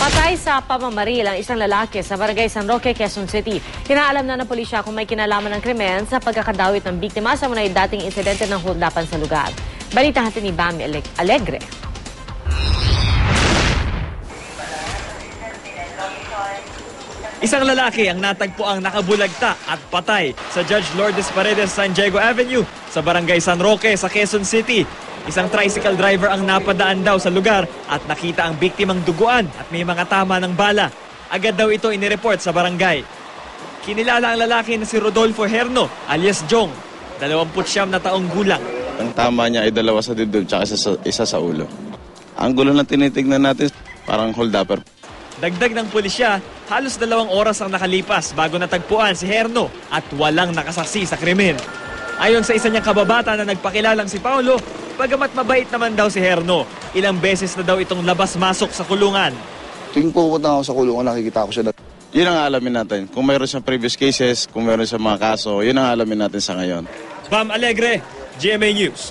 Patay sa pamamaril ang isang lalaki sa Barangay San Roque, Quezon City. Pinaalam na ng pulisya kung may kinalaman ng krimen sa pagkakadawit ng biktima sa mga dating insidente ng holdapan sa lugar. Balita natin ni Bami Alegre. Isang lalaki ang natagpuang nakabulagta at patay sa Judge Lourdes Paredes San Diego Avenue sa Barangay San Roque sa Quezon City. Isang tricycle driver ang napadaan daw sa lugar at nakita ang biktimang duguan at may mga tama ng bala. Agad daw ito inireport sa barangay. Kinilala ang lalaki na si Rodolfo Herno alias Jong, 29 na taong gulang. Ang tama niya ay 2 sa dibdib at isa sa ulo. Ang gulo na tinitignan natin parang hold-upper. Dagdag ng pulisya, halos 2 oras ang nakalipas bago natagpuan si Herno at walang nakasaksi sa krimen. Ayon sa isa niyang kababata na nagpakilalang si Paulo, bagamat mabait naman daw si Herno, ilang beses na daw itong labas-masok sa kulungan. Tuwing pupunta ako sa kulungan, nakikita ko siya. Yun ang alamin natin. Kung mayroon siyang previous cases, kung mayroon siyang mga kaso, yun ang alamin natin sa ngayon. Bam Alegre, GMA News.